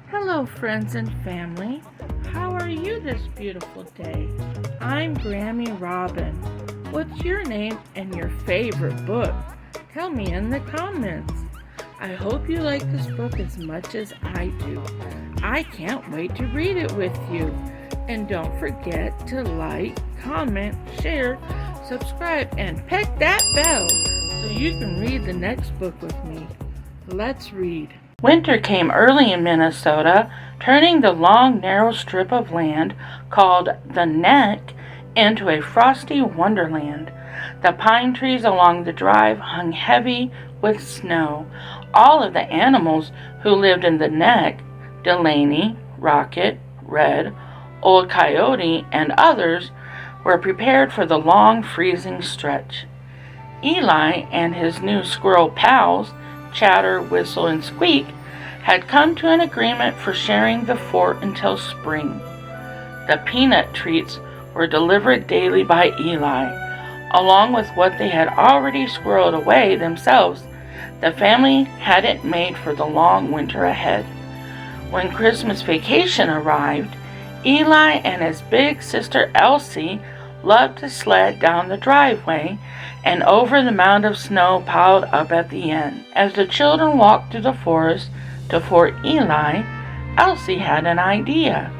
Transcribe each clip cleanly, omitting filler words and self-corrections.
Hello, friends and family. How are you this beautiful day? I'm Grammy Robin. What's your name and your favorite book? Tell me in the comments. I hope you like this book as much as I do. I can't wait to read it with you. And don't forget to like, comment, share, subscribe, and peck that bell so you can read the next book with me. Let's read. Winter came early in Minnesota, turning the long, narrow strip of land called the Neck into a frosty wonderland. The pine trees along the drive hung heavy with snow. All of the animals who lived in the Neck, Delaney, Rocket, Red, Old Coyote, and others, were prepared for the long freezing stretch. Eli and his new squirrel pals, Chatter, Whistle, and Squeak, had come to an agreement for sharing the fort until spring. The peanut treats were delivered daily by Eli, along with what they had already squirreled away themselves. The family had it made for the long winter ahead. When Christmas vacation arrived, Eli and his big sister Elsie loved to sled down the driveway and over the mound of snow piled up at the end. As the children walked through the forest to Fort Eli, Elsie had an idea.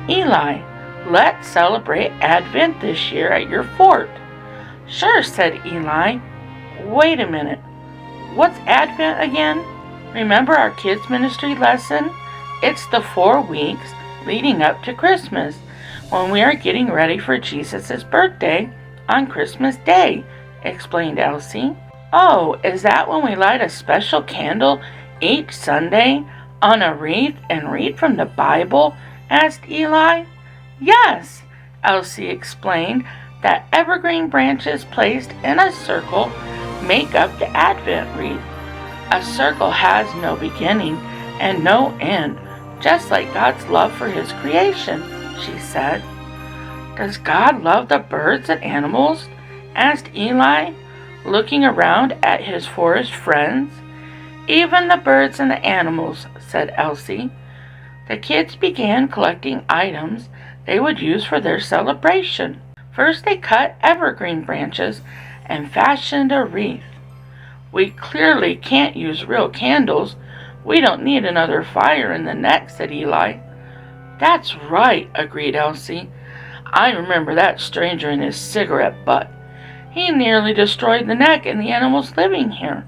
"Eli, let's celebrate Advent this year at your fort." "Sure," said Eli. "Wait a minute. What's Advent again?" "Remember our kids' ministry lesson? It's the 4 weeks leading up to Christmas, when we are getting ready for Jesus' birthday on Christmas Day," explained Elsie. "Oh, is that when we light a special candle each Sunday on a wreath and read from the Bible?" asked Eli. "Yes," Elsie explained, "that evergreen branches placed in a circle make up the Advent wreath. A circle has no beginning and no end, just like God's love for his creation," she said. "Does God love the birds and animals?" asked Eli, looking around at his forest friends. "Even the birds and the animals," said Elsie. The kids began collecting items they would use for their celebration. First they cut evergreen branches and fashioned a wreath. "We clearly can't use real candles. We don't need another fire in the Neck," said Eli. "That's right," agreed Elsie. "I remember that stranger and his cigarette butt. He nearly destroyed the Neck and the animals living here.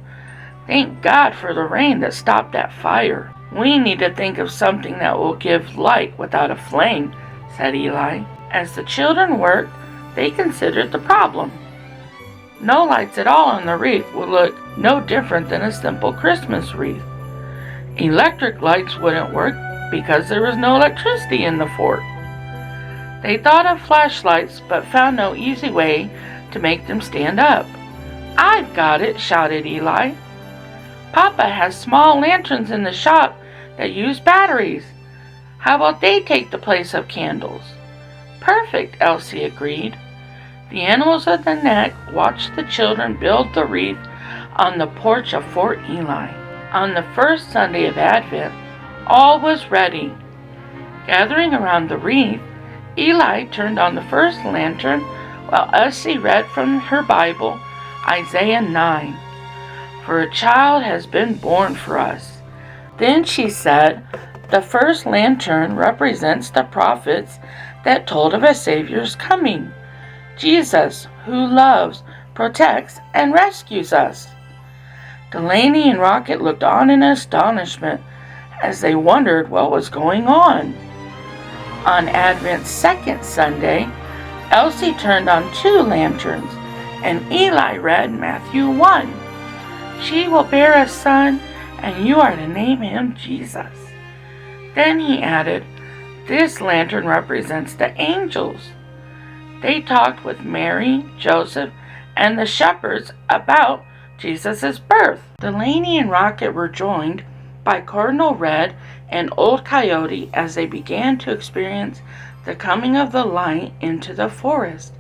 Thank God for the rain that stopped that fire." "We need to think of something that will give light without a flame," said Eli. As the children worked, they considered the problem. No lights at all on the wreath would look no different than a simple Christmas wreath. Electric lights wouldn't work because there was no electricity in the fort. They thought of flashlights but found no easy way to make them stand up. "I've got it," shouted Eli. "Papa has small lanterns in the shop that use batteries. How about they take the place of candles?" "Perfect," Elsie agreed. The animals of the Neck watched the children build the wreath on the porch of Fort Eli. On the first Sunday of Advent, all was ready. Gathering around the wreath, Eli turned on the first lantern while Elsie read from her Bible, Isaiah 9. "For a child has been born for us." Then she said, "The first lantern represents the prophets that told of a Savior's coming, Jesus, who loves, protects, and rescues us." Delaney and Rocket looked on in astonishment as they wondered what was going on. On Advent's second Sunday, Elsie turned on 2 lanterns, and Eli read Matthew 1. "She will bear a son, and you are to name him Jesus." Then he added, "This lantern represents the angels. They talked with Mary, Joseph, and the shepherds about Jesus' birth." Delaney and Rocket were joined by Cardinal Red and Old Coyote as they began to experience the coming of the light into the forest.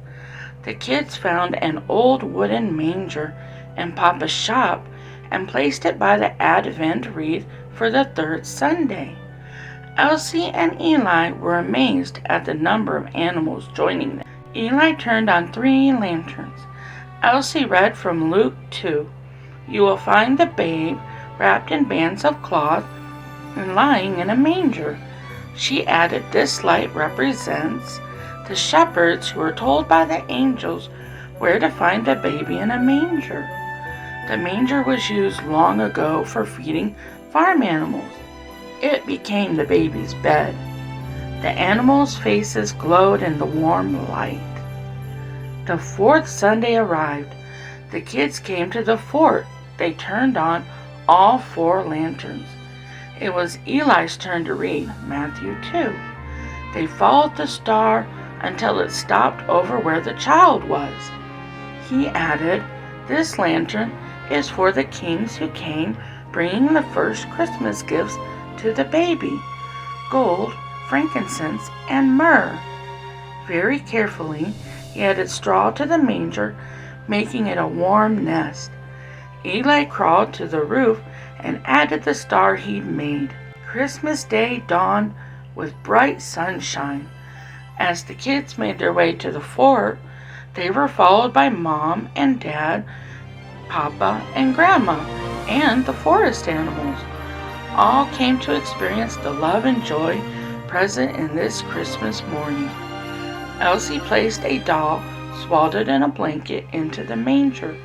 The kids found an old wooden manger in Papa's shop and placed it by the Advent wreath for the 3rd Sunday. Elsie and Eli were amazed at the number of animals joining them. Eli turned on 3 lanterns. Elsie read from Luke 2. You will find the babe wrapped in bands of cloth and lying in a manger. She added, this light represents the shepherds who were told by the angels where to find the baby in a manger. The manger was used long ago for feeding farm animals. It became the baby's bed. The animals' faces glowed in the warm light. The 4th Sunday arrived. The kids came to the fort. They turned on all 4 lanterns. It was Eli's turn to read Matthew 2. They followed the star until it stopped over where the child was. He added, this lantern is for the kings who came bringing the first Christmas gifts to the baby, gold, frankincense, and myrrh. Very carefully, he added straw to the manger, making it a warm nest. Eli crawled to the roof and added the star he'd made. Christmas Day dawned with bright sunshine. As the kids made their way to the fort, they were followed by Mom and Dad, Papa and Grandma, and the forest animals. All came to experience the love and joy present in this Christmas morning. Elsie placed a doll swaddled in a blanket into the manger.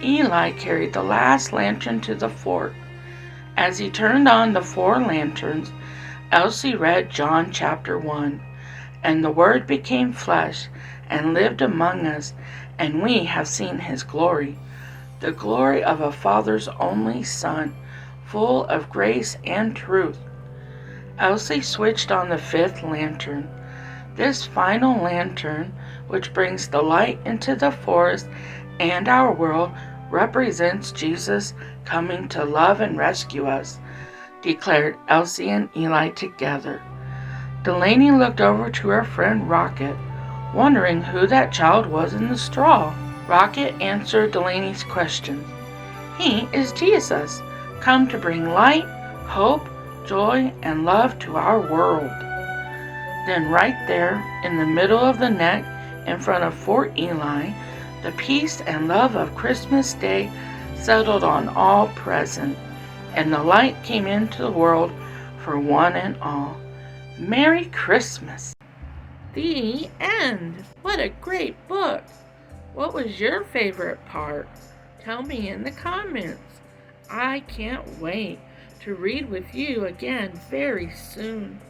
Eli carried the last lantern to the fort. As he turned on the 4 lanterns, Elsie read John chapter 1. And the Word became flesh and lived among us, and we have seen his glory, the glory of a Father's only Son, full of grace and truth. Elsie switched on the 5th lantern. This final lantern, which brings the light into the forest and our world, represents Jesus coming to love and rescue us, declared Elsie and Eli together. Delaney looked over to her friend Rocket, wondering who that child was in the straw. Rocket answered Delaney's questions. He is Jesus, come to bring light, hope, joy, and love to our world. Then right there, in the middle of the neck, in front of Fort Eli, the peace and love of Christmas Day settled on all present, and the light came into the world for one and all. Merry Christmas! The end! What a great book! What was your favorite part? Tell me in the comments. I can't wait to read with you again very soon.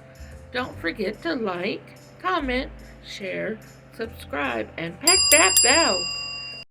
Don't forget to like, comment, share, subscribe, and peck that bell.